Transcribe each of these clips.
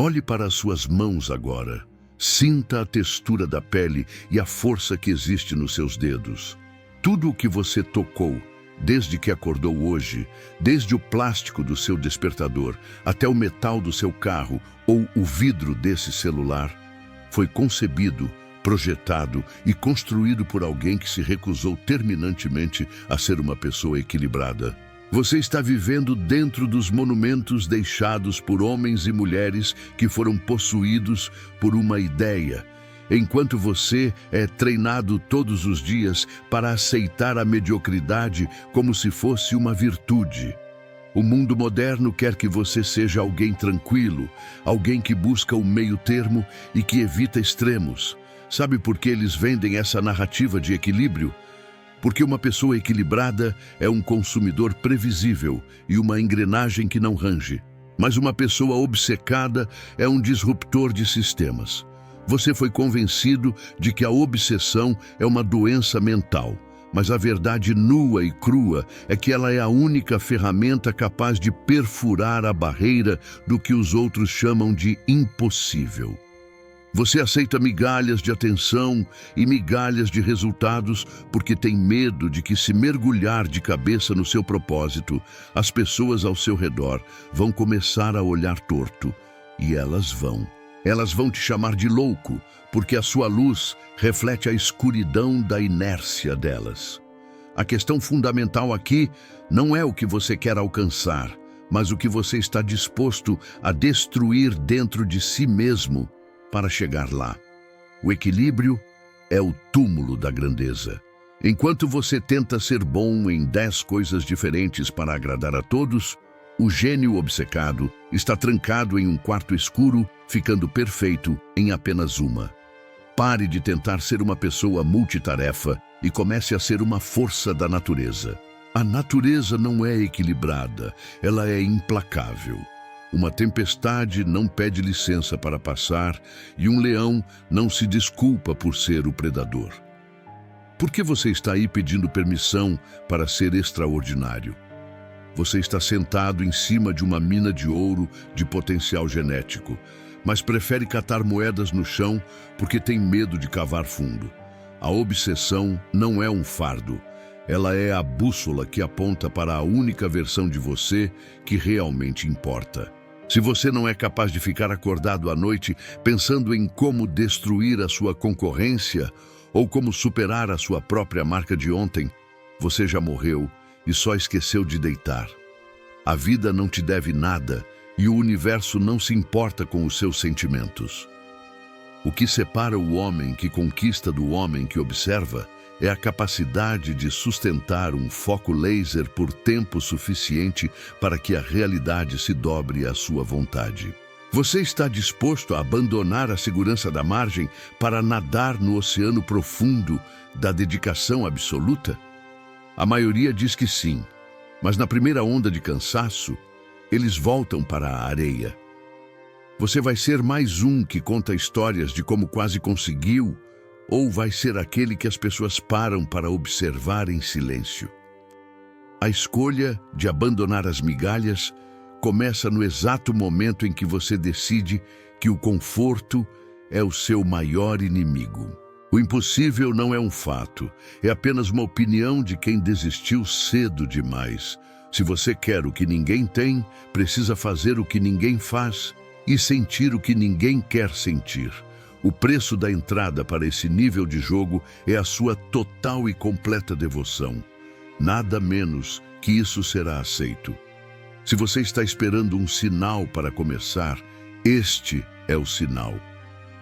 Olhe para as suas mãos agora. Sinta a textura da pele e a força que existe nos seus dedos. Tudo o que você tocou, desde que acordou hoje, desde o plástico do seu despertador até o metal do seu carro ou o vidro desse celular, foi concebido, projetado e construído por alguém que se recusou terminantemente a ser uma pessoa equilibrada. Você está vivendo dentro dos monumentos deixados por homens e mulheres que foram possuídos por uma ideia, enquanto você é treinado todos os dias para aceitar a mediocridade como se fosse uma virtude. O mundo moderno quer que você seja alguém tranquilo, alguém que busca o meio termo e que evita extremos. Sabe por que eles vendem essa narrativa de equilíbrio? Porque uma pessoa equilibrada é um consumidor previsível e uma engrenagem que não range. Mas uma pessoa obcecada é um disruptor de sistemas. Você foi convencido de que a obsessão é uma doença mental, mas a verdade nua e crua é que ela é a única ferramenta capaz de perfurar a barreira do que os outros chamam de impossível. Você aceita migalhas de atenção e migalhas de resultados porque tem medo de que, se mergulhar de cabeça no seu propósito, as pessoas ao seu redor vão começar a olhar torto. E elas vão. Elas vão te chamar de louco, porque a sua luz reflete a escuridão da inércia delas. A questão fundamental aqui não é o que você quer alcançar, mas o que você está disposto a destruir dentro de si mesmo para chegar lá. O equilíbrio é o túmulo da grandeza. Enquanto você tenta ser bom em 10 coisas diferentes para agradar a todos, o gênio obcecado está trancado em um quarto escuro, ficando perfeito em apenas uma. Pare de tentar ser uma pessoa multitarefa e comece a ser uma força da natureza. A natureza não é equilibrada, ela é implacável. Uma tempestade não pede licença para passar e um leão não se desculpa por ser o predador. Por que você está aí pedindo permissão para ser extraordinário? Você está sentado em cima de uma mina de ouro de potencial genético, mas prefere catar moedas no chão porque tem medo de cavar fundo. A obsessão não é um fardo. Ela é a bússola que aponta para a única versão de você que realmente importa. Se você não é capaz de ficar acordado à noite pensando em como destruir a sua concorrência ou como superar a sua própria marca de ontem, você já morreu e só esqueceu de deitar. A vida não te deve nada e o universo não se importa com os seus sentimentos. O que separa o homem que conquista do homem que observa é a capacidade de sustentar um foco laser por tempo suficiente para que a realidade se dobre à sua vontade. Você está disposto a abandonar a segurança da margem para nadar no oceano profundo da dedicação absoluta? A maioria diz que sim, mas na primeira onda de cansaço, eles voltam para a areia. Você vai ser mais um que conta histórias de como quase conseguiu, ou vai ser aquele que as pessoas param para observar em silêncio? A escolha de abandonar as migalhas começa no exato momento em que você decide que o conforto é o seu maior inimigo. O impossível não é um fato, é apenas uma opinião de quem desistiu cedo demais. Se você quer o que ninguém tem, precisa fazer o que ninguém faz e sentir o que ninguém quer sentir. O preço da entrada para esse nível de jogo é a sua total e completa devoção. Nada menos que isso será aceito. Se você está esperando um sinal para começar, este é o sinal.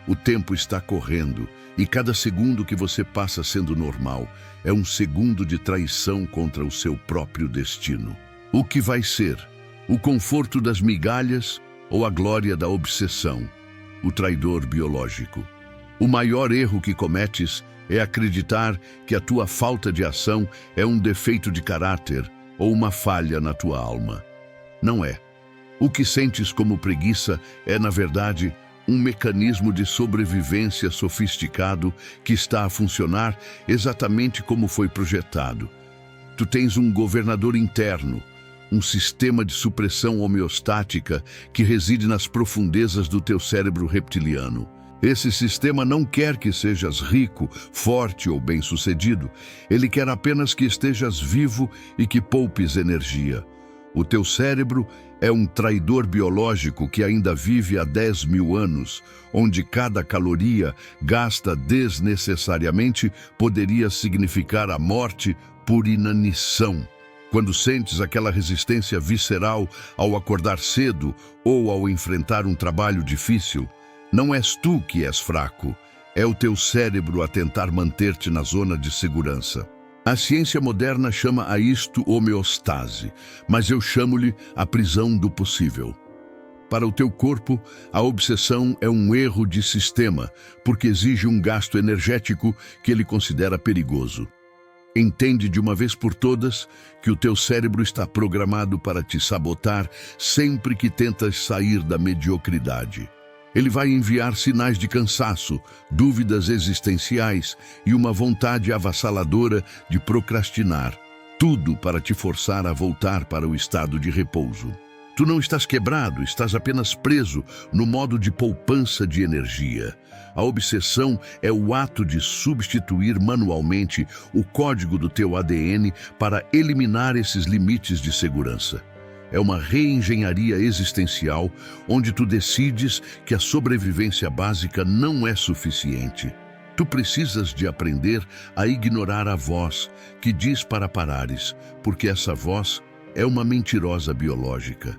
O tempo está correndo e cada segundo que você passa sendo normal é um segundo de traição contra o seu próprio destino. O que vai ser? O conforto das migalhas ou a glória da obsessão? O traidor biológico. O maior erro que cometes é acreditar que a tua falta de ação é um defeito de caráter ou uma falha na tua alma. Não é. O que sentes como preguiça é, na verdade, um mecanismo de sobrevivência sofisticado que está a funcionar exatamente como foi projetado. Tu tens um governador interno, um sistema de supressão homeostática que reside nas profundezas do teu cérebro reptiliano. Esse sistema não quer que sejas rico, forte ou bem-sucedido. Ele quer apenas que estejas vivo e que poupes energia. O teu cérebro é um traidor biológico que ainda vive há 10.000 anos, onde cada caloria gasta desnecessariamente poderia significar a morte por inanição. Quando sentes aquela resistência visceral ao acordar cedo ou ao enfrentar um trabalho difícil, não és tu que és fraco, é o teu cérebro a tentar manter-te na zona de segurança. A ciência moderna chama a isto homeostase, mas eu chamo-lhe a prisão do possível. Para o teu corpo, a obsessão é um erro de sistema, porque exige um gasto energético que ele considera perigoso. Entende de uma vez por todas que o teu cérebro está programado para te sabotar sempre que tentas sair da mediocridade. Ele vai enviar sinais de cansaço, dúvidas existenciais e uma vontade avassaladora de procrastinar, tudo para te forçar a voltar para o estado de repouso. Tu não estás quebrado, estás apenas preso no modo de poupança de energia. A obsessão é o ato de substituir manualmente o código do teu ADN para eliminar esses limites de segurança. É uma reengenharia existencial onde tu decides que a sobrevivência básica não é suficiente. Tu precisas de aprender a ignorar a voz que diz para parares, porque essa voz é uma mentirosa biológica.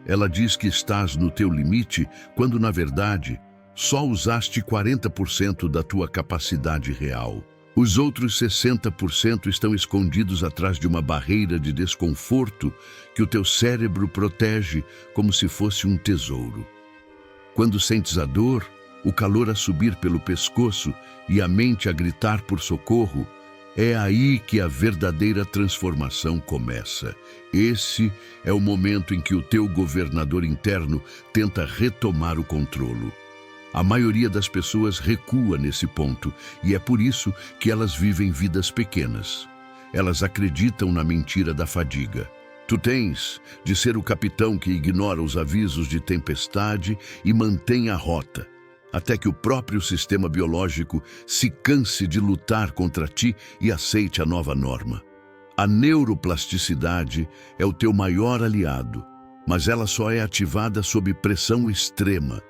Ela diz que estás no teu limite, quando na verdade só usaste 40% da tua capacidade real. Os outros 60% estão escondidos atrás de uma barreira de desconforto que o teu cérebro protege como se fosse um tesouro. Quando sentes a dor, o calor a subir pelo pescoço e a mente a gritar por socorro, é aí que a verdadeira transformação começa. Esse é o momento em que o teu governador interno tenta retomar o controle. A maioria das pessoas recua nesse ponto e é por isso que elas vivem vidas pequenas. Elas acreditam na mentira da fadiga. Tu tens de ser o capitão que ignora os avisos de tempestade e mantém a rota, até que o próprio sistema biológico se canse de lutar contra ti e aceite a nova norma. A neuroplasticidade é o teu maior aliado, mas ela só é ativada sob pressão extrema.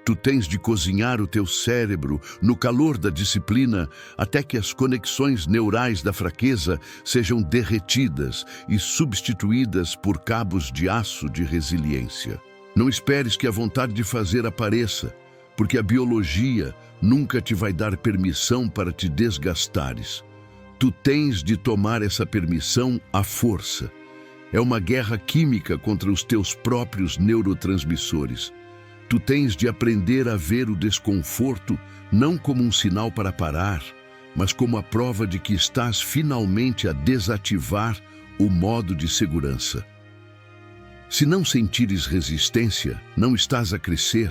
Tu tens de cozinhar o teu cérebro no calor da disciplina até que as conexões neurais da fraqueza sejam derretidas e substituídas por cabos de aço de resiliência. Não esperes que a vontade de fazer apareça, porque a biologia nunca te vai dar permissão para te desgastares. Tu tens de tomar essa permissão à força. É uma guerra química contra os teus próprios neurotransmissores. Tu tens de aprender a ver o desconforto não como um sinal para parar, mas como a prova de que estás finalmente a desativar o modo de segurança. Se não sentires resistência, não estás a crescer,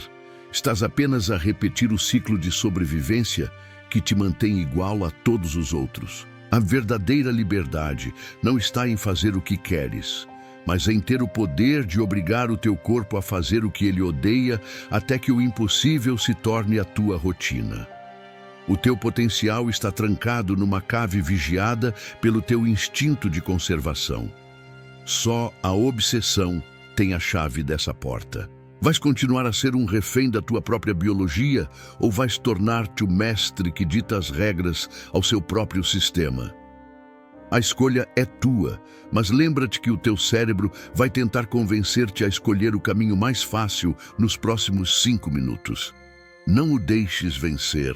estás apenas a repetir o ciclo de sobrevivência que te mantém igual a todos os outros. A verdadeira liberdade não está em fazer o que queres, mas em ter o poder de obrigar o teu corpo a fazer o que ele odeia até que o impossível se torne a tua rotina. O teu potencial está trancado numa cave vigiada pelo teu instinto de conservação. Só a obsessão tem a chave dessa porta. Vais continuar a ser um refém da tua própria biologia ou vais tornar-te o mestre que dita as regras ao seu próprio sistema? A escolha é tua, mas lembra-te que o teu cérebro vai tentar convencer-te a escolher o caminho mais fácil nos próximos 5 minutos. Não o deixes vencer.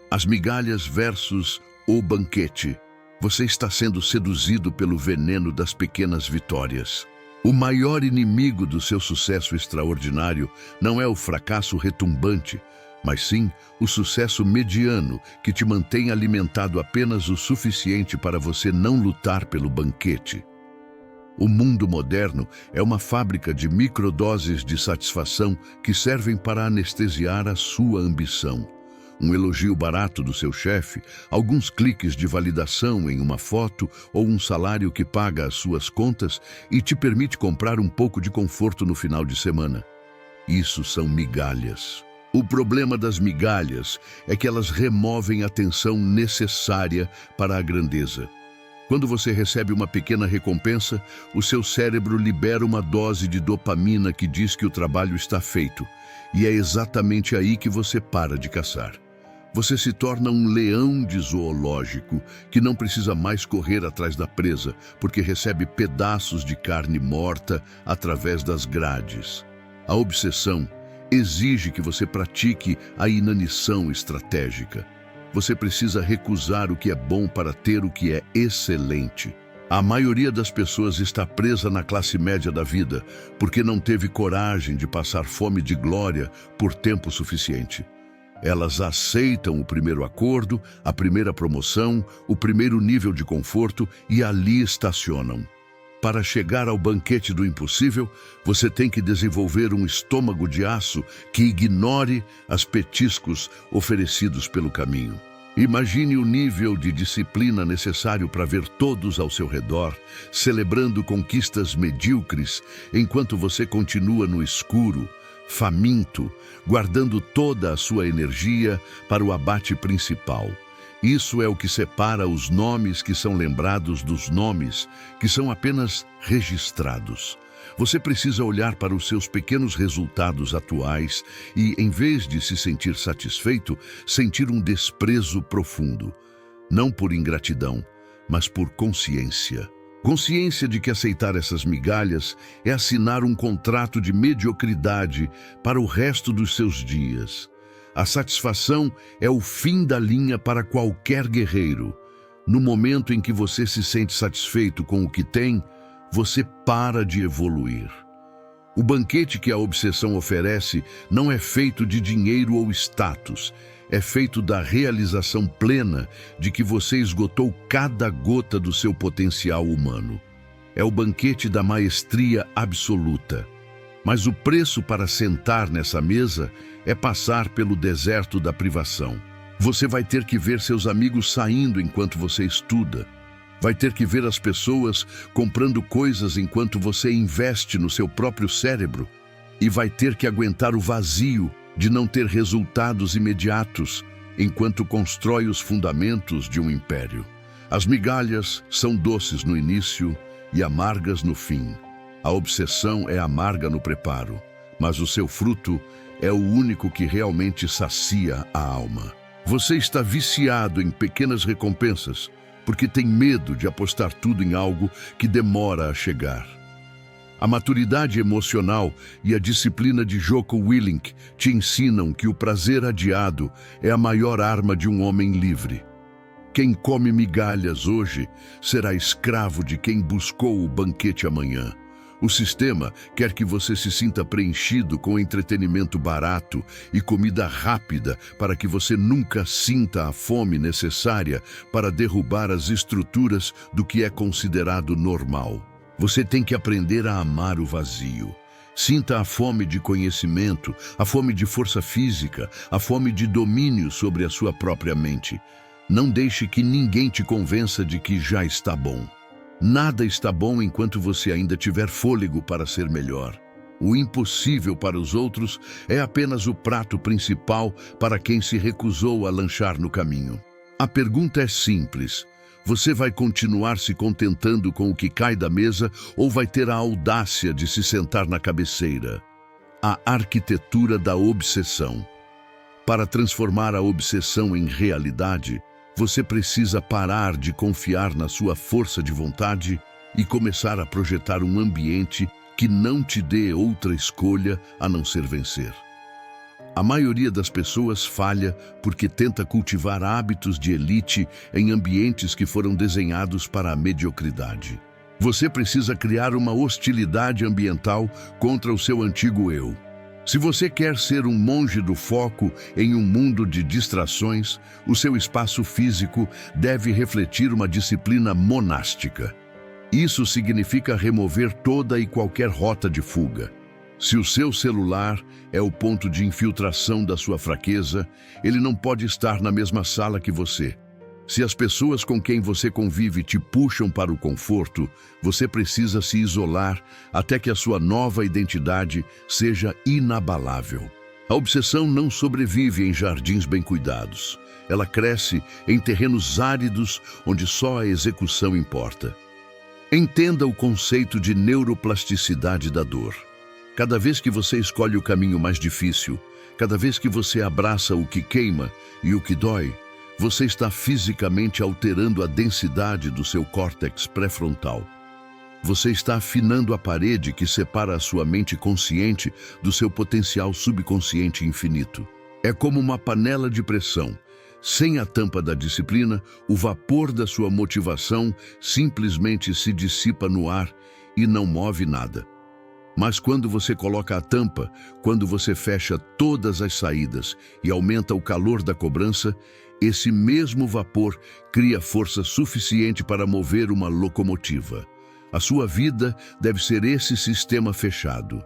As migalhas versus o banquete. Você está sendo seduzido pelo veneno das pequenas vitórias. O maior inimigo do seu sucesso extraordinário não é o fracasso retumbante, mas sim o sucesso mediano que te mantém alimentado apenas o suficiente para você não lutar pelo banquete. O mundo moderno é uma fábrica de microdoses de satisfação que servem para anestesiar a sua ambição. Um elogio barato do seu chefe, alguns cliques de validação em uma foto ou um salário que paga as suas contas e te permite comprar um pouco de conforto no final de semana. Isso são migalhas. O problema das migalhas é que elas removem a atenção necessária para a grandeza. Quando você recebe uma pequena recompensa, o seu cérebro libera uma dose de dopamina que diz que o trabalho está feito. E é exatamente aí que você para de caçar. Você se torna um leão de zoológico que não precisa mais correr atrás da presa, porque recebe pedaços de carne morta através das grades. A obsessão exige que você pratique a inanição estratégica. Você precisa recusar o que é bom para ter o que é excelente. A maioria das pessoas está presa na classe média da vida porque não teve coragem de passar fome de glória por tempo suficiente. Elas aceitam o primeiro acordo, a primeira promoção, o primeiro nível de conforto e ali estacionam. Para chegar ao banquete do impossível, você tem que desenvolver um estômago de aço que ignore as petiscos oferecidos pelo caminho. Imagine o nível de disciplina necessário para ver todos ao seu redor, celebrando conquistas medíocres, enquanto você continua no escuro, faminto, guardando toda a sua energia para o abate principal. Isso é o que separa os nomes que são lembrados dos nomes que são apenas registrados. Você precisa olhar para os seus pequenos resultados atuais e, em vez de se sentir satisfeito, sentir um desprezo profundo. Não por ingratidão, mas por consciência. Consciência de que aceitar essas migalhas é assinar um contrato de mediocridade para o resto dos seus dias. A satisfação é o fim da linha para qualquer guerreiro. No momento em que você se sente satisfeito com o que tem, você para de evoluir. O banquete que a obsessão oferece não é feito de dinheiro ou status, é feito da realização plena de que você esgotou cada gota do seu potencial humano. É o banquete da maestria absoluta. Mas o preço para sentar nessa mesa é passar pelo deserto da privação. Você vai ter que ver seus amigos saindo enquanto você estuda. Vai ter que ver as pessoas comprando coisas enquanto você investe no seu próprio cérebro. E vai ter que aguentar o vazio de não ter resultados imediatos enquanto constrói os fundamentos de um império. As migalhas são doces no início e amargas no fim. A obsessão é amarga no preparo, mas o seu fruto é o único que realmente sacia a alma. Você está viciado em pequenas recompensas porque tem medo de apostar tudo em algo que demora a chegar. A maturidade emocional e a disciplina de Jocko Willink te ensinam que o prazer adiado é a maior arma de um homem livre. Quem come migalhas hoje será escravo de quem buscou o banquete amanhã. O sistema quer que você se sinta preenchido com entretenimento barato e comida rápida para que você nunca sinta a fome necessária para derrubar as estruturas do que é considerado normal. Você tem que aprender a amar o vazio. Sinta a fome de conhecimento, a fome de força física, a fome de domínio sobre a sua própria mente. Não deixe que ninguém te convença de que já está bom. Nada está bom enquanto você ainda tiver fôlego para ser melhor. O impossível para os outros é apenas o prato principal para quem se recusou a lanchar no caminho. A pergunta é simples. Você vai continuar se contentando com o que cai da mesa ou vai ter a audácia de se sentar na cabeceira? A arquitetura da obsessão. Para transformar a obsessão em realidade, você precisa parar de confiar na sua força de vontade e começar a projetar um ambiente que não te dê outra escolha a não ser vencer. A maioria das pessoas falha porque tenta cultivar hábitos de elite em ambientes que foram desenhados para a mediocridade. Você precisa criar uma hostilidade ambiental contra o seu antigo eu. Se você quer ser um monge do foco em um mundo de distrações, o seu espaço físico deve refletir uma disciplina monástica. Isso significa remover toda e qualquer rota de fuga. Se o seu celular é o ponto de infiltração da sua fraqueza, ele não pode estar na mesma sala que você. Se as pessoas com quem você convive te puxam para o conforto, você precisa se isolar até que a sua nova identidade seja inabalável. A obsessão não sobrevive em jardins bem cuidados. Ela cresce em terrenos áridos onde só a execução importa. Entenda o conceito de neuroplasticidade da dor. Cada vez que você escolhe o caminho mais difícil, cada vez que você abraça o que queima e o que dói, você está fisicamente alterando a densidade do seu córtex pré-frontal. Você está afinando a parede que separa a sua mente consciente do seu potencial subconsciente infinito. É como uma panela de pressão. Sem a tampa da disciplina, o vapor da sua motivação simplesmente se dissipa no ar e não move nada. Mas quando você coloca a tampa, quando você fecha todas as saídas e aumenta o calor da cobrança, esse mesmo vapor cria força suficiente para mover uma locomotiva. A sua vida deve ser esse sistema fechado.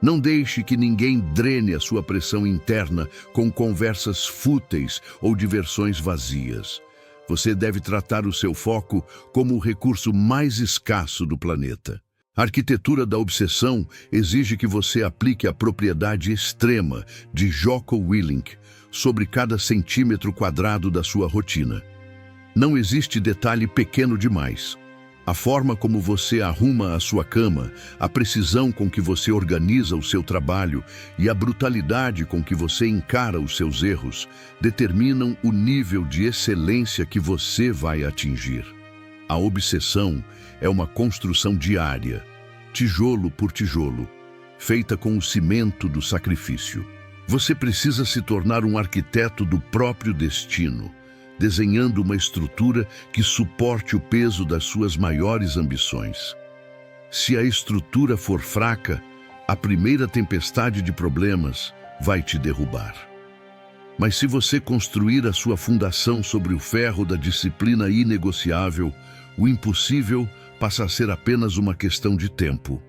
Não deixe que ninguém drene a sua pressão interna com conversas fúteis ou diversões vazias. Você deve tratar o seu foco como o recurso mais escasso do planeta. A arquitetura da obsessão exige que você aplique a propriedade extrema de Jocko Willink sobre cada centímetro quadrado da sua rotina. Não existe detalhe pequeno demais. A forma como você arruma a sua cama, a precisão com que você organiza o seu trabalho e a brutalidade com que você encara os seus erros determinam o nível de excelência que você vai atingir. A obsessão é uma construção diária, tijolo por tijolo, feita com o cimento do sacrifício. Você precisa se tornar um arquiteto do próprio destino, desenhando uma estrutura que suporte o peso das suas maiores ambições. Se a estrutura for fraca, a primeira tempestade de problemas vai te derrubar. Mas se você construir a sua fundação sobre o ferro da disciplina inegociável, o impossível passa a ser apenas uma questão de tempo.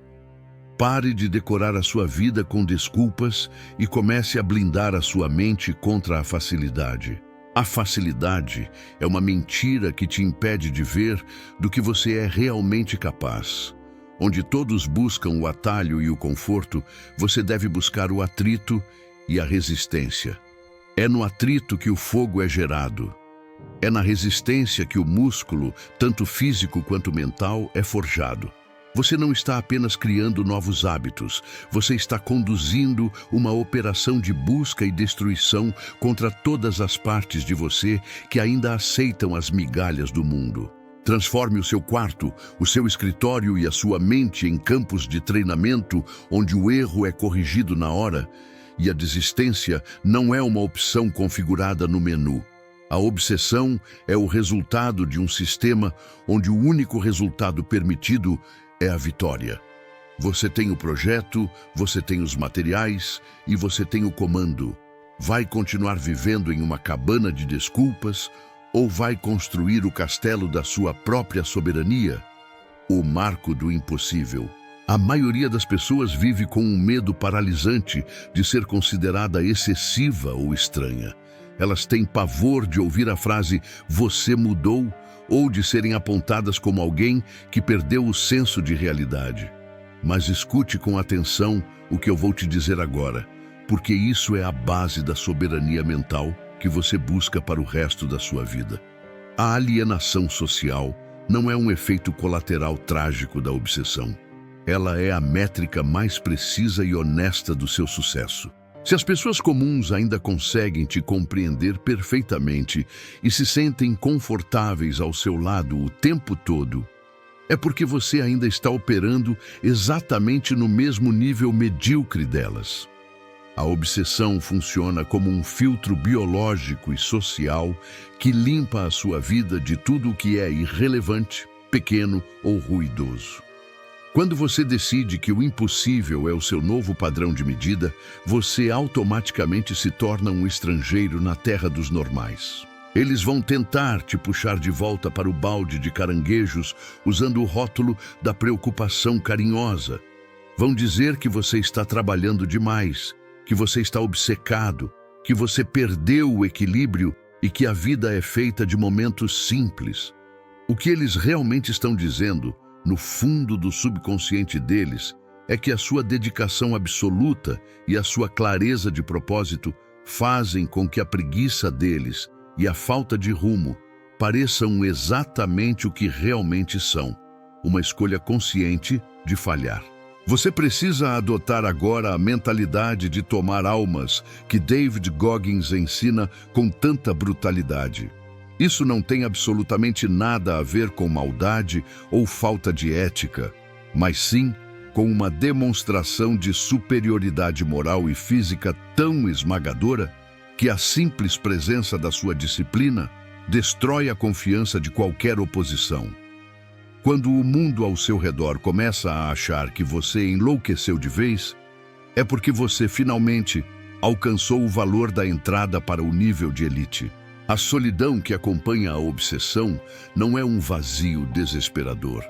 Pare de decorar a sua vida com desculpas e comece a blindar a sua mente contra a facilidade. A facilidade é uma mentira que te impede de ver do que você é realmente capaz. Onde todos buscam o atalho e o conforto, você deve buscar o atrito e a resistência. É no atrito que o fogo é gerado. É na resistência que o músculo, tanto físico quanto mental, é forjado. Você não está apenas criando novos hábitos, você está conduzindo uma operação de busca e destruição contra todas as partes de você que ainda aceitam as migalhas do mundo. Transforme o seu quarto, o seu escritório e a sua mente em campos de treinamento onde o erro é corrigido na hora e a desistência não é uma opção configurada no menu. A obsessão é o resultado de um sistema onde o único resultado permitido é a vitória. Você tem o projeto, você tem os materiais e você tem o comando. Vai continuar vivendo em uma cabana de desculpas ou vai construir o castelo da sua própria soberania? O marco do impossível. A maioria das pessoas vive com um medo paralisante de ser considerada excessiva ou estranha. Elas têm pavor de ouvir a frase "você mudou" ou de serem apontadas como alguém que perdeu o senso de realidade. Mas escute com atenção o que eu vou te dizer agora, porque isso é a base da soberania mental que você busca para o resto da sua vida. A alienação social não é um efeito colateral trágico da obsessão. Ela é a métrica mais precisa e honesta do seu sucesso. Se as pessoas comuns ainda conseguem te compreender perfeitamente e se sentem confortáveis ao seu lado o tempo todo, é porque você ainda está operando exatamente no mesmo nível medíocre delas. A obsessão funciona como um filtro biológico e social que limpa a sua vida de tudo o que é irrelevante, pequeno ou ruidoso. Quando você decide que o impossível é o seu novo padrão de medida, você automaticamente se torna um estrangeiro na terra dos normais. Eles vão tentar te puxar de volta para o balde de caranguejos usando o rótulo da preocupação carinhosa. Vão dizer que você está trabalhando demais, que você está obcecado, que você perdeu o equilíbrio e que a vida é feita de momentos simples. O que eles realmente estão dizendo, no fundo do subconsciente deles, é que a sua dedicação absoluta e a sua clareza de propósito fazem com que a preguiça deles e a falta de rumo pareçam exatamente o que realmente são, uma escolha consciente de falhar. Você precisa adotar agora a mentalidade de tomar almas que David Goggins ensina com tanta brutalidade. Isso não tem absolutamente nada a ver com maldade ou falta de ética, mas sim com uma demonstração de superioridade moral e física tão esmagadora que a simples presença da sua disciplina destrói a confiança de qualquer oposição. Quando o mundo ao seu redor começa a achar que você enlouqueceu de vez, é porque você finalmente alcançou o valor da entrada para o nível de elite. A solidão que acompanha a obsessão não é um vazio desesperador.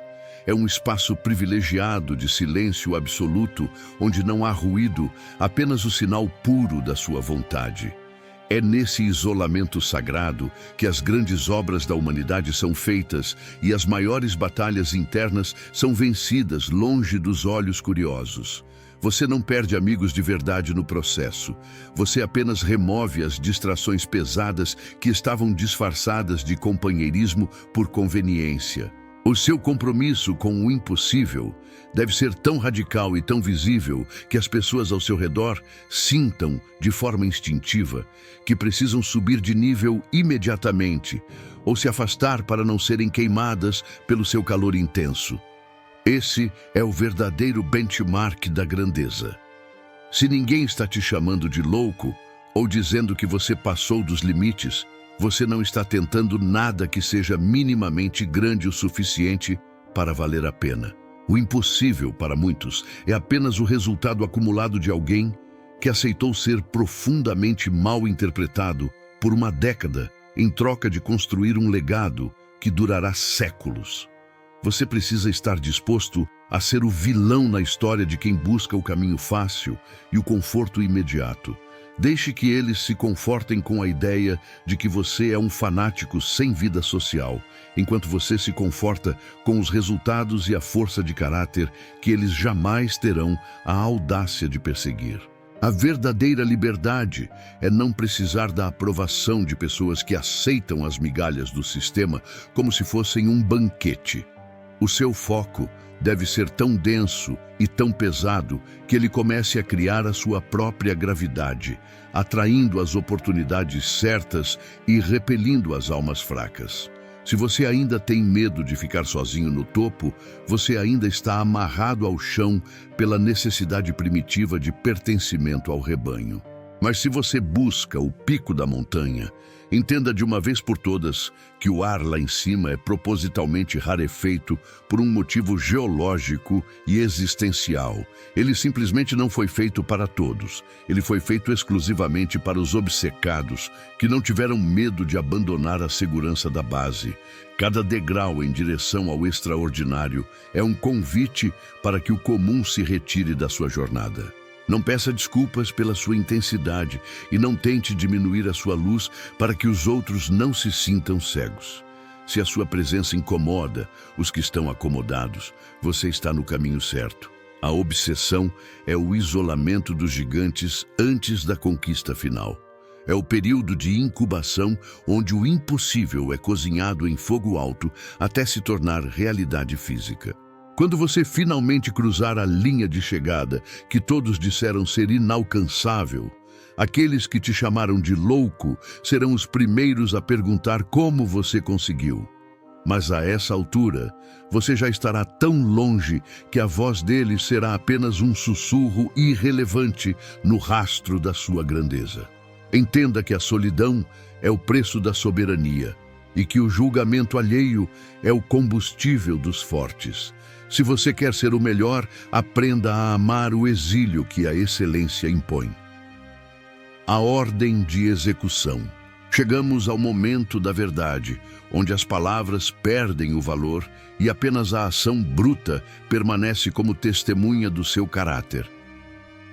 É um espaço privilegiado de silêncio absoluto, onde não há ruído, apenas o sinal puro da sua vontade. É nesse isolamento sagrado que as grandes obras da humanidade são feitas e as maiores batalhas internas são vencidas longe dos olhos curiosos. Você não perde amigos de verdade no processo. Você apenas remove as distrações pesadas que estavam disfarçadas de companheirismo por conveniência. O seu compromisso com o impossível deve ser tão radical e tão visível que as pessoas ao seu redor sintam, de forma instintiva, que precisam subir de nível imediatamente ou se afastar para não serem queimadas pelo seu calor intenso. Esse é o verdadeiro benchmark da grandeza. Se ninguém está te chamando de louco ou dizendo que você passou dos limites, você não está tentando nada que seja minimamente grande o suficiente para valer a pena. O impossível, para muitos, é apenas o resultado acumulado de alguém que aceitou ser profundamente mal interpretado por uma década em troca de construir um legado que durará séculos. Você precisa estar disposto a ser o vilão na história de quem busca o caminho fácil e o conforto imediato. Deixe que eles se confortem com a ideia de que você é um fanático sem vida social, enquanto você se conforta com os resultados e a força de caráter que eles jamais terão a audácia de perseguir. A verdadeira liberdade é não precisar da aprovação de pessoas que aceitam as migalhas do sistema como se fossem um banquete. O seu foco deve ser tão denso e tão pesado que ele comece a criar a sua própria gravidade, atraindo as oportunidades certas e repelindo as almas fracas. Se você ainda tem medo de ficar sozinho no topo, você ainda está amarrado ao chão pela necessidade primitiva de pertencimento ao rebanho. Mas se você busca o pico da montanha, entenda de uma vez por todas que o ar lá em cima é propositalmente rarefeito por um motivo geológico e existencial. Ele simplesmente não foi feito para todos. Ele foi feito exclusivamente para os obcecados, que não tiveram medo de abandonar a segurança da base. Cada degrau em direção ao extraordinário é um convite para que o comum se retire da sua jornada. Não peça desculpas pela sua intensidade e não tente diminuir a sua luz para que os outros não se sintam cegos. Se a sua presença incomoda os que estão acomodados, você está no caminho certo. A obsessão é o isolamento dos gigantes antes da conquista final. É o período de incubação onde o impossível é cozinhado em fogo alto até se tornar realidade física. Quando você finalmente cruzar a linha de chegada que todos disseram ser inalcançável, aqueles que te chamaram de louco serão os primeiros a perguntar como você conseguiu. Mas a essa altura, você já estará tão longe que a voz deles será apenas um sussurro irrelevante no rastro da sua grandeza. Entenda que a solidão é o preço da soberania e que o julgamento alheio é o combustível dos fortes. Se você quer ser o melhor, aprenda a amar o exílio que a excelência impõe. A ordem de execução. Chegamos ao momento da verdade, onde as palavras perdem o valor e apenas a ação bruta permanece como testemunha do seu caráter.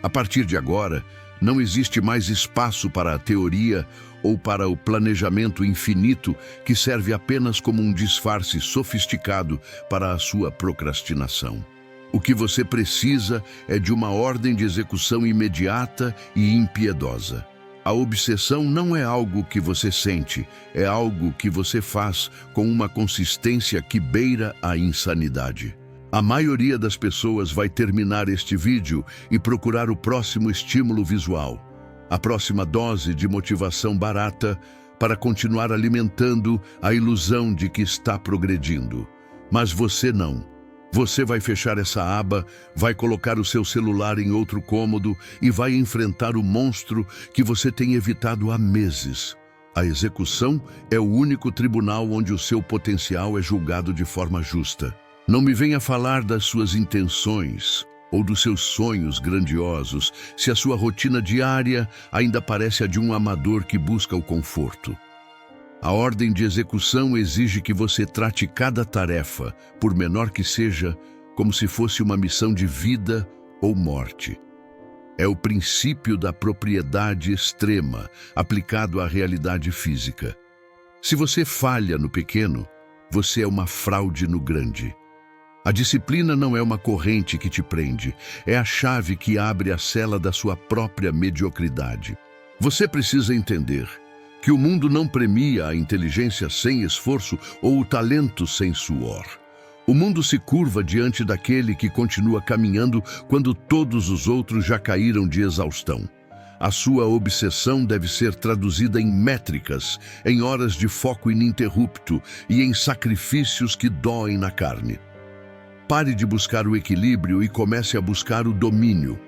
A partir de agora, não existe mais espaço para a teoria ou para o planejamento infinito que serve apenas como um disfarce sofisticado para a sua procrastinação. O que você precisa é de uma ordem de execução imediata e impiedosa. A obsessão não é algo que você sente, é algo que você faz com uma consistência que beira a insanidade. A maioria das pessoas vai terminar este vídeo e procurar o próximo estímulo visual, a próxima dose de motivação barata para continuar alimentando a ilusão de que está progredindo. Mas você não. Você vai fechar essa aba, vai colocar o seu celular em outro cômodo e vai enfrentar o monstro que você tem evitado há meses. A execução é o único tribunal onde o seu potencial é julgado de forma justa. Não me venha falar das suas intenções ou dos seus sonhos grandiosos se a sua rotina diária ainda parece a de um amador que busca o conforto. A ordem de execução exige que você trate cada tarefa, por menor que seja, como se fosse uma missão de vida ou morte. É o princípio da propriedade extrema, aplicado à realidade física. Se você falha no pequeno, você é uma fraude no grande. A disciplina não é uma corrente que te prende, é a chave que abre a cela da sua própria mediocridade. Você precisa entender que o mundo não premia a inteligência sem esforço ou o talento sem suor. O mundo se curva diante daquele que continua caminhando quando todos os outros já caíram de exaustão. A sua obsessão deve ser traduzida em métricas, em horas de foco ininterrupto e em sacrifícios que doem na carne. Pare de buscar o equilíbrio e comece a buscar o domínio.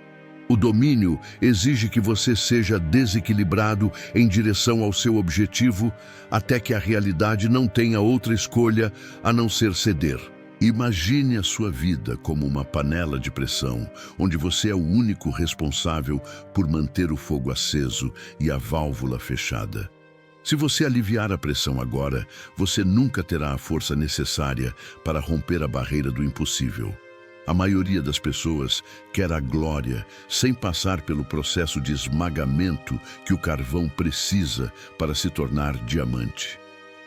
O domínio exige que você seja desequilibrado em direção ao seu objetivo até que a realidade não tenha outra escolha a não ser ceder. Imagine a sua vida como uma panela de pressão, onde você é o único responsável por manter o fogo aceso e a válvula fechada. Se você aliviar a pressão agora, você nunca terá a força necessária para romper a barreira do impossível. A maioria das pessoas quer a glória sem passar pelo processo de esmagamento que o carvão precisa para se tornar diamante.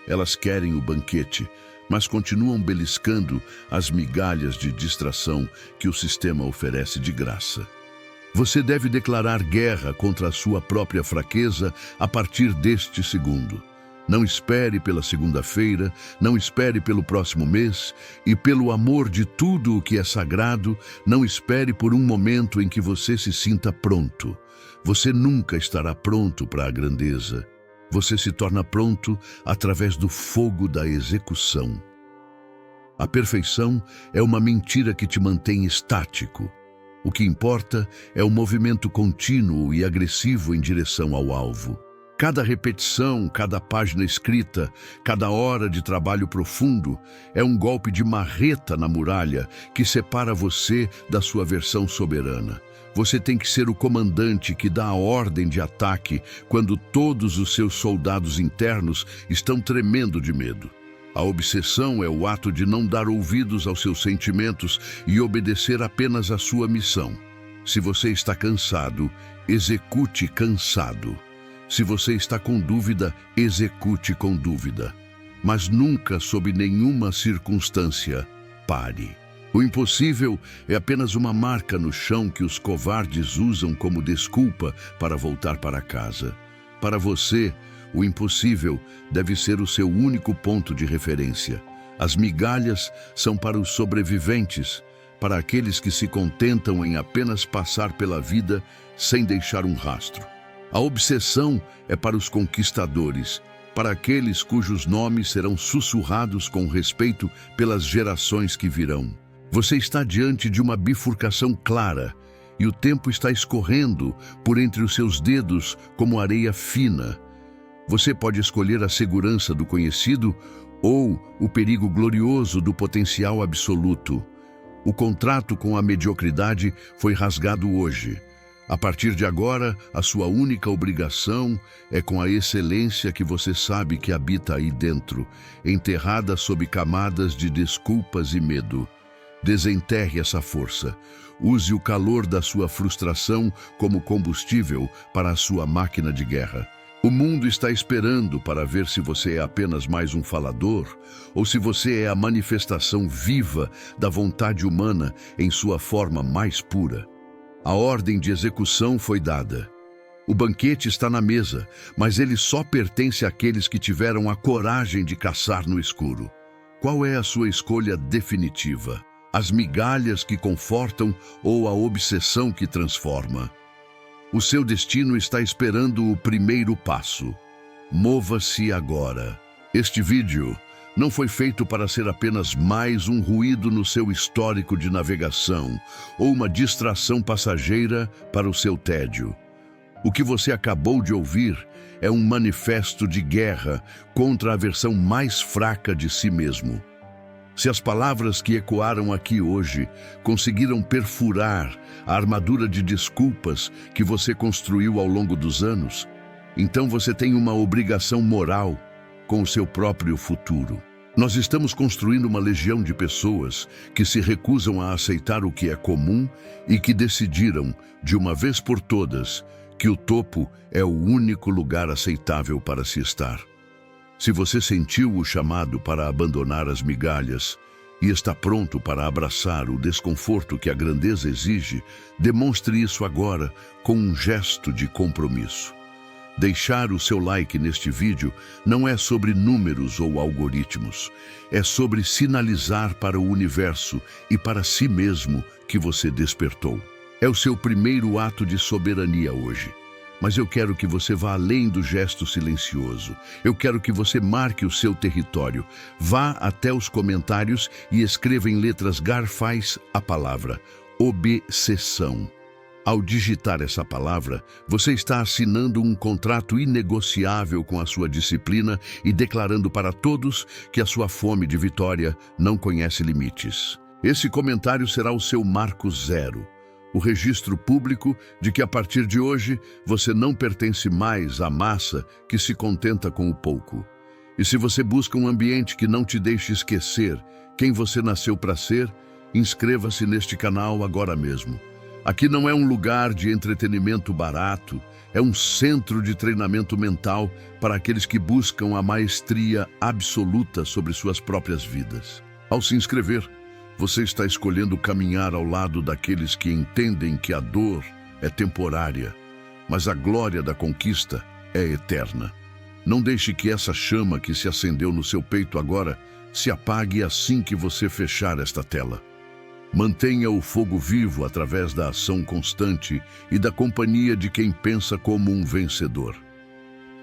Elas querem o banquete, mas continuam beliscando as migalhas de distração que o sistema oferece de graça. Você deve declarar guerra contra a sua própria fraqueza a partir deste segundo. Não espere pela segunda-feira, não espere pelo próximo mês e, pelo amor de tudo o que é sagrado, não espere por um momento em que você se sinta pronto. Você nunca estará pronto para a grandeza. Você se torna pronto através do fogo da execução. A perfeição é uma mentira que te mantém estático. O que importa é o movimento contínuo e agressivo em direção ao alvo. Cada repetição, cada página escrita, cada hora de trabalho profundo é um golpe de marreta na muralha que separa você da sua versão soberana. Você tem que ser o comandante que dá a ordem de ataque quando todos os seus soldados internos estão tremendo de medo. A obsessão é o ato de não dar ouvidos aos seus sentimentos e obedecer apenas à sua missão. Se você está cansado, execute cansado. Se você está com dúvida, execute com dúvida. Mas nunca, sob nenhuma circunstância, pare. O impossível é apenas uma marca no chão que os covardes usam como desculpa para voltar para casa. Para você, o impossível deve ser o seu único ponto de referência. As migalhas são para os sobreviventes, para aqueles que se contentam em apenas passar pela vida sem deixar um rastro. A obsessão é para os conquistadores, para aqueles cujos nomes serão sussurrados com respeito pelas gerações que virão. Você está diante de uma bifurcação clara e o tempo está escorrendo por entre os seus dedos como areia fina. Você pode escolher a segurança do conhecido ou o perigo glorioso do potencial absoluto. O contrato com a mediocridade foi rasgado hoje. A partir de agora, a sua única obrigação é com a excelência que você sabe que habita aí dentro, enterrada sob camadas de desculpas e medo. Desenterre essa força. Use o calor da sua frustração como combustível para a sua máquina de guerra. O mundo está esperando para ver se você é apenas mais um falador ou se você é a manifestação viva da vontade humana em sua forma mais pura. A ordem de execução foi dada. O banquete está na mesa, mas ele só pertence àqueles que tiveram a coragem de caçar no escuro. Qual é a sua escolha definitiva? As migalhas que confortam ou a obsessão que transforma? O seu destino está esperando o primeiro passo. Mova-se agora. Este vídeo não foi feito para ser apenas mais um ruído no seu histórico de navegação ou uma distração passageira para o seu tédio. O que você acabou de ouvir é um manifesto de guerra contra a versão mais fraca de si mesmo. Se as palavras que ecoaram aqui hoje conseguiram perfurar a armadura de desculpas que você construiu ao longo dos anos, então você tem uma obrigação moral com o seu próprio futuro. Nós estamos construindo uma legião de pessoas que se recusam a aceitar o que é comum e que decidiram, de uma vez por todas, que o topo é o único lugar aceitável para se estar. Se você sentiu o chamado para abandonar as migalhas e está pronto para abraçar o desconforto que a grandeza exige, demonstre isso agora com um gesto de compromisso. Deixar o seu like neste vídeo não é sobre números ou algoritmos, é sobre sinalizar para o universo e para si mesmo que você despertou. É o seu primeiro ato de soberania hoje. Mas eu quero que você vá além do gesto silencioso. Eu quero que você marque o seu território. Vá até os comentários e escreva em letras garfais a palavra obsessão. Ao digitar essa palavra, você está assinando um contrato inegociável com a sua disciplina e declarando para todos que a sua fome de vitória não conhece limites. Esse comentário será o seu marco zero. O registro público de que a partir de hoje você não pertence mais à massa que se contenta com o pouco. E se você busca um ambiente que não te deixe esquecer quem você nasceu para ser, inscreva-se neste canal agora mesmo. Aqui não é um lugar de entretenimento barato, é um centro de treinamento mental para aqueles que buscam a maestria absoluta sobre suas próprias vidas. Ao se inscrever, você está escolhendo caminhar ao lado daqueles que entendem que a dor é temporária, mas a glória da conquista é eterna. Não deixe que essa chama que se acendeu no seu peito agora se apague assim que você fechar esta tela. Mantenha o fogo vivo através da ação constante e da companhia de quem pensa como um vencedor.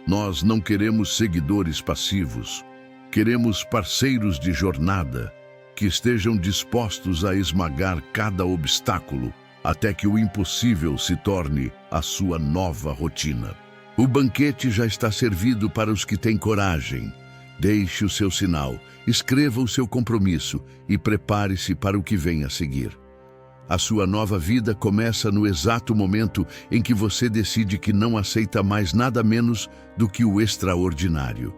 Nós não queremos seguidores passivos, queremos parceiros de jornada, que estejam dispostos a esmagar cada obstáculo até que o impossível se torne a sua nova rotina. O banquete já está servido para os que têm coragem. Deixe o seu sinal, escreva o seu compromisso e prepare-se para o que vem a seguir. A sua nova vida começa no exato momento em que você decide que não aceita mais nada menos do que o extraordinário.